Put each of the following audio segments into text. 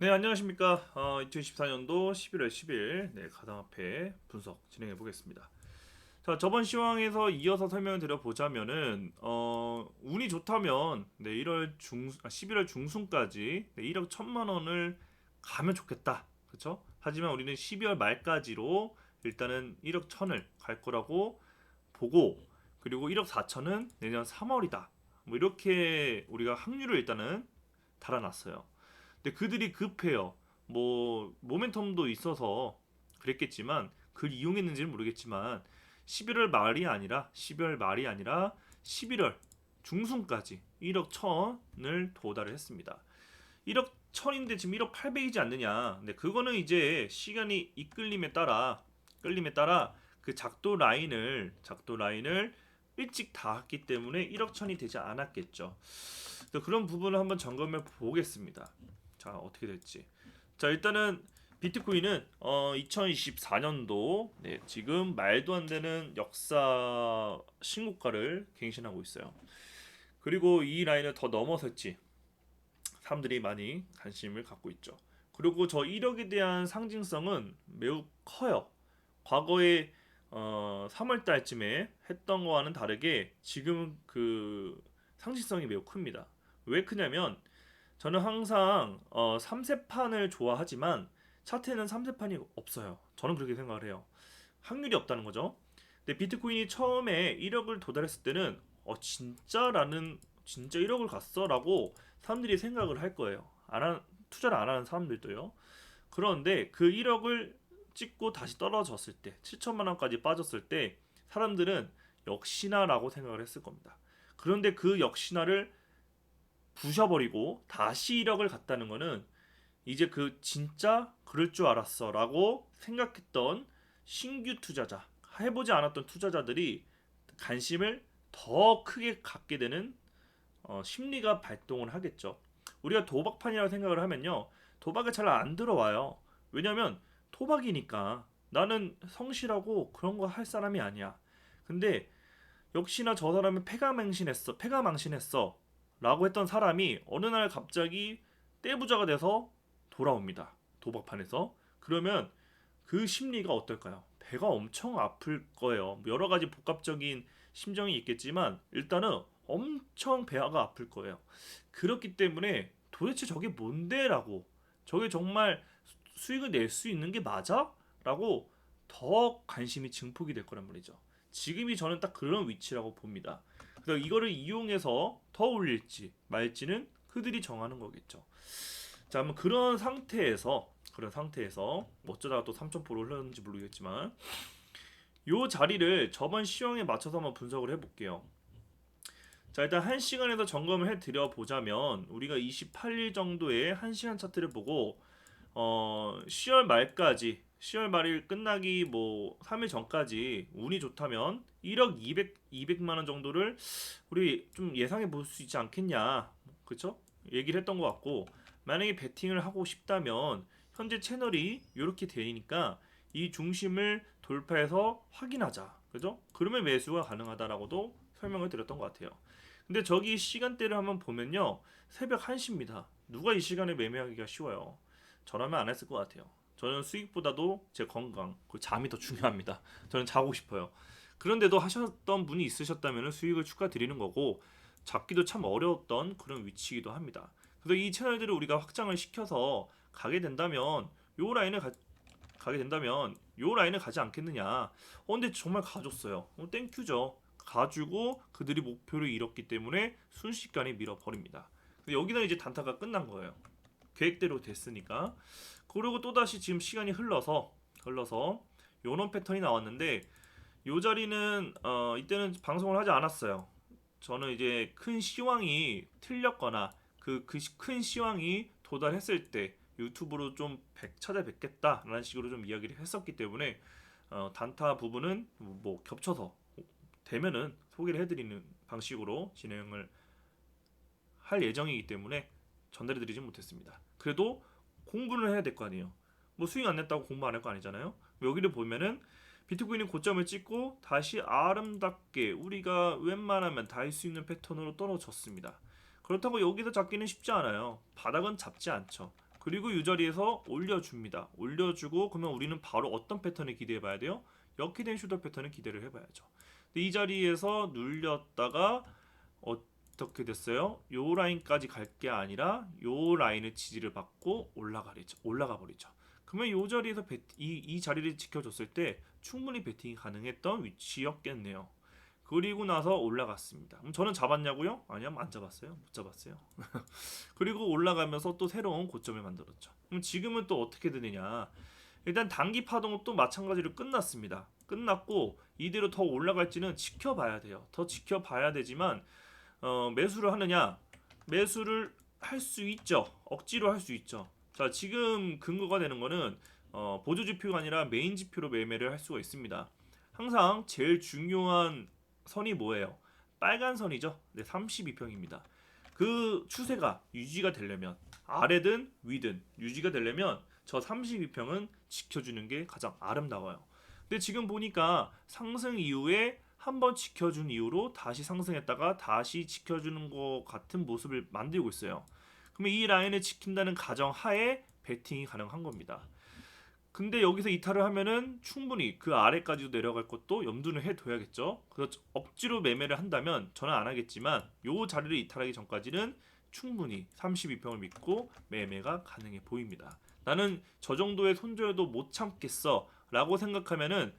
네, 안녕하십니까. 2024년도 11월 10일 가상화폐 분석 진행해 보겠습니다. 자, 저번 시황에서 이어서 설명을 드려보자면은 운이 좋다면 11월 중순까지 1억 1천만 원을 가면 좋겠다. 그렇죠? 하지만 우리는 12월 말까지로 일단은 1억 1천을 갈 거라고 보고, 그리고 1억 4천은 내년 3월이다. 뭐 이렇게 우리가 확률을 일단은 달아놨어요. 근데 그들이 급해요. 뭐 모멘텀도 있어서 그랬겠지만 그걸 이용했는지는 모르겠지만 11월 말이 아니라 12월 말이 아니라 11월 중순까지 1억 천을 도달을 했습니다. 1억 천인데 지금 1억 800이지 않느냐. 근데 그거는 이제 시간이 끌림에 따라 그 작도 라인을 일찍 닿았기 때문에 1억 천이 되지 않았겠죠. 그래서 그런 부분을 한번 점검해 보겠습니다. 자, 어떻게 될지. 자, 일단은 비트코인은 2024년도 지금 말도 안 되는 역사 신고가를 갱신하고 있어요. 그리고 이 라인을 더 넘어섰지. 사람들이 많이 관심을 갖고 있죠. 그리고 저 1억에 대한 상징성은 매우 커요. 과거에 3월 달쯤에 했던 거와는 다르게 지금 그 상징성이 매우 큽니다. 왜 크냐면 저는 항상 3세판을 좋아하지만 차트에는 3세판이 없어요. 저는 그렇게 생각을 해요. 확률이 없다는 거죠. 근데 비트코인이 처음에 1억을 도달했을 때는 진짜 1억을 갔어라고 사람들이 생각을 할 거예요. 투자를 안 하는 사람들도요. 그런데 그 1억을 찍고 다시 떨어졌을 때 7천만 원까지 빠졌을 때 사람들은 역시나라고 생각을 했을 겁니다. 그런데 그 역시나를 부셔버리고 다시 1억을 갔다는 거는 이제 그 진짜 그럴 줄 알았어라고 생각했던 신규 투자자, 해보지 않았던 투자자들이 관심을 더 크게 갖게 되는 심리가 발동을 하겠죠. 우리가 도박판이라고 생각을 하면요, 도박에 잘 안 들어와요. 왜냐면 도박이니까 나는 성실하고 그런 거 할 사람이 아니야. 근데 역시나 저 사람은 패가 망신했어 라고 했던 사람이 어느 날 갑자기 떼부자가 돼서 돌아옵니다. 도박판에서. 그러면 그 심리가 어떨까요? 배가 엄청 아플 거예요. 여러 가지 복합적인 심정이 있겠지만 일단은 엄청 배가 아플 거예요. 그렇기 때문에 도대체 저게 뭔데라고, 저게 정말 수익을 낼 수 있는 게 맞아? 라고 더 관심이 증폭이 될 거란 말이죠. 지금이 저는 딱 그런 위치라고 봅니다. 그래서 이거를 이용해서 더 올릴지 말지는 그들이 정하는 거겠죠. 자, 한번 그런 상태에서 어쩌다가 또 3,000%를 흘렀는지 모르겠지만 요 자리를 저번 시황에 맞춰서 한번 분석을 해볼게요. 자, 일단 1시간에서 점검을 해드려 보자면 우리가 28일 정도의 1시간 차트를 보고 10월 말일 끝나기 뭐 3일 전까지 운이 좋다면 1억 200만 원 정도를 우리 좀 예상해 볼 수 있지 않겠냐. 그쵸? 얘기를 했던 것 같고, 만약에 베팅을 하고 싶다면 현재 채널이 이렇게 되니까 이 중심을 돌파해서 확인하자. 그죠? 그러면 매수가 가능하다라고도 설명을 드렸던 것 같아요. 근데 저기 시간대를 한번 보면요, 새벽 1시입니다. 누가 이 시간에 매매하기가 쉬워요. 저라면 안 했을 것 같아요. 저는 수익보다도 제 건강, 그 잠이 더 중요합니다. 저는 자고 싶어요. 그런데도 하셨던 분이 있으셨다면 수익을 축하드리는 거고, 잡기도 참 어려웠던 그런 위치이기도 합니다. 그래서 이 채널들을 우리가 확장을 시켜서 가게 된다면 요 라인을 가게 된다면 요 라인을 가지 않겠느냐. 근데 정말 가줬어요. 땡큐죠. 가지고 그들이 목표를 잃었기 때문에 순식간에 밀어버립니다. 여기는 이제 단타가 끝난 거예요. 계획대로 됐으니까. 그리고 또다시 지금 시간이 흘러서 요런 패턴이 나왔는데, 요 자리는 이때는 방송을 하지 않았어요. 저는 이제 큰 시황이 틀렸거나 그 큰 시황이 도달했을 때 유튜브로 좀 찾아뵙겠다라는 식으로 좀 이야기를 했었기 때문에 단타 부분은 뭐 겹쳐서 되면은 소개를 해드리는 방식으로 진행을 할 예정이기 때문에 전달해드리지 못했습니다. 그래도 공부는 해야 될 거 아니에요. 뭐 수익 안 냈다고 공부 안 할 거 아니잖아요. 여기를 보면은 비트코인이 고점을 찍고 다시 아름답게 우리가 웬만하면 다 할 수 있는 패턴으로 떨어졌습니다. 그렇다고 여기서 잡기는 쉽지 않아요. 바닥은 잡지 않죠. 그리고 이 자리에서 올려줍니다. 올려주고 그러면 우리는 바로 어떤 패턴을 기대해 봐야 돼요? 역히된 슈터 패턴을 기대를 해봐야죠. 근데 이 자리에서 눌렸다가 어떻게 됐어요? 요 라인까지 갈 게 아니라 요 라인을 지지를 받고 올라가 버리죠. 그러면 요 자리에서 이 자리를 지켜줬을 때 충분히 배팅이 가능했던 위치였겠네요. 그리고 나서 올라갔습니다. 그럼 저는 잡았냐고요? 아니요, 안 잡았어요. 못 잡았어요. 그리고 올라가면서 또 새로운 고점을 만들었죠. 그럼 지금은 또 어떻게 되느냐? 일단 단기 파동은 또 마찬가지로 끝났습니다. 끝났고 이대로 더 올라갈지는 지켜봐야 돼요. 더 지켜봐야 되지만 매수를 하느냐? 매수를 할 수 있죠. 억지로 할 수 있죠. 자, 지금 근거가 되는 거는 보조 지표가 아니라 메인 지표로 매매를 할 수가 있습니다. 항상 제일 중요한 선이 뭐예요? 빨간 선이죠. 네, 32평입니다. 그 추세가 유지가 되려면 아래든 위든 유지가 되려면 저 32평은 지켜주는 게 가장 아름다워요. 근데 지금 보니까 상승 이후에 한번 지켜준 이후로 다시 상승했다가 다시 지켜주는 것 같은 모습을 만들고 있어요. 그러면 이 라인을 지킨다는 가정 하에 베팅이 가능한 겁니다. 근데 여기서 이탈을 하면은 충분히 그 아래까지도 내려갈 것도 염두는 해둬야겠죠. 그래서 억지로 매매를 한다면 저는 안 하겠지만 요 자리를 이탈하기 전까지는 충분히 32평을 믿고 매매가 가능해 보입니다. 나는 저 정도의 손절도 못 참겠어 라고 생각하면은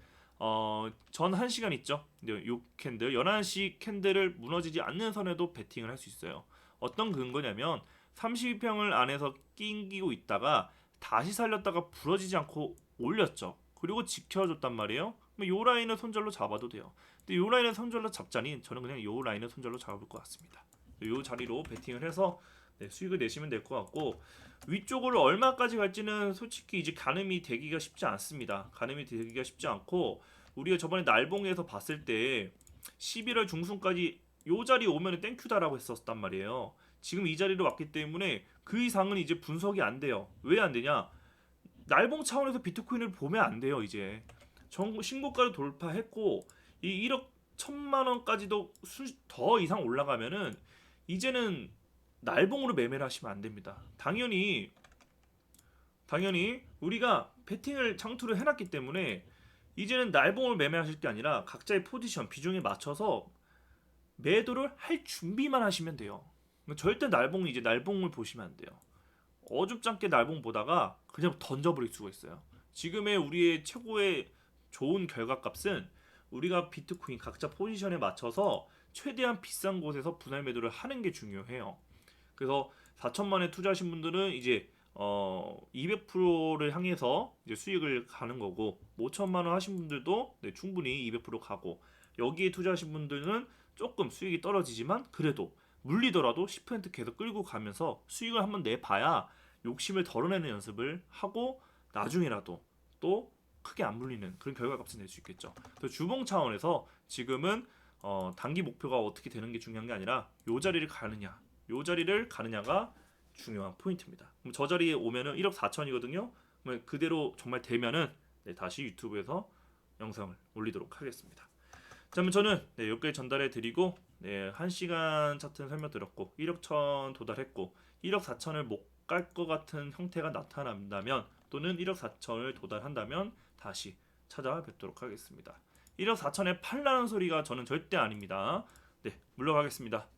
전 1시간 있죠. 요 캔들 11시 캔들을 무너지지 않는 선에도 베팅을 할 수 있어요. 어떤 근거냐면 32평을 안에서 낑기고 있다가 다시 살렸다가 부러지지 않고 올렸죠. 그리고 지켜줬단 말이에요. 요 라인을 손절로 잡아도 돼요. 근데 요 라인을 손절로 잡자니 저는 그냥 요 라인을 손절로 잡을 것 같습니다. 요 자리로 베팅을 해서 수익을 내시면 될 것 같고 위쪽으로 얼마까지 갈지는 솔직히 이제 가늠이 되기가 쉽지 않습니다. 가늠이 되기가 쉽지 않고 우리가 저번에 날봉에서 봤을 때 11월 중순까지 요 자리 오면 땡큐다라고 했었단 말이에요. 지금 이 자리로 왔기 때문에 그 이상은 이제 분석이 안 돼요. 왜 안 되냐? 날봉 차원에서 비트코인을 보면 안 돼요. 이제 신고가를 돌파했고 이 1억 1천만 원까지도 더 이상 올라가면은 이제는 날봉으로 매매를 하시면 안 됩니다. 당연히 우리가 베팅을 장투를 해놨기 때문에 이제는 날봉을 매매하실 게 아니라 각자의 포지션 비중에 맞춰서 매도를 할 준비만 하시면 돼요. 절대 이제 날봉을 보시면 안 돼요. 어줍잖게 날봉 보다가 그냥 던져버릴 수가 있어요. 지금의 우리의 최고의 좋은 결과값은 우리가 비트코인 각자 포지션에 맞춰서 최대한 비싼 곳에서 분할 매도를 하는 게 중요해요. 그래서 4천만에 투자하신 분들은 이제 200%를 향해서 이제 수익을 가는 거고 5천만 원 하신 분들도 충분히 200% 가고 여기에 투자하신 분들은 조금 수익이 떨어지지만 그래도 물리더라도 10% 계속 끌고 가면서 수익을 한번 내봐야 욕심을 덜어내는 연습을 하고 나중에라도 또 크게 안 물리는 그런 결과값을 낼 수 있겠죠. 그래서 주봉 차원에서 지금은 단기 목표가 어떻게 되는 게 중요한 게 아니라 요 자리를 가느냐가 중요한 포인트입니다. 그럼 저 자리에 오면은 1억 4천이거든요. 그대로 정말 되면은 다시 유튜브에서 영상을 올리도록 하겠습니다. 자, 그럼 저는 여기까지 전달해 드리고 1시간 차트는 설명드렸고 1억 1천 도달했고 1억 4천을 못 갈 것 같은 형태가 나타난다면 또는 1억 4천을 도달한다면 다시 찾아뵙도록 하겠습니다. 1억 4천에 팔라는 소리가 저는 절대 아닙니다. 물러가겠습니다.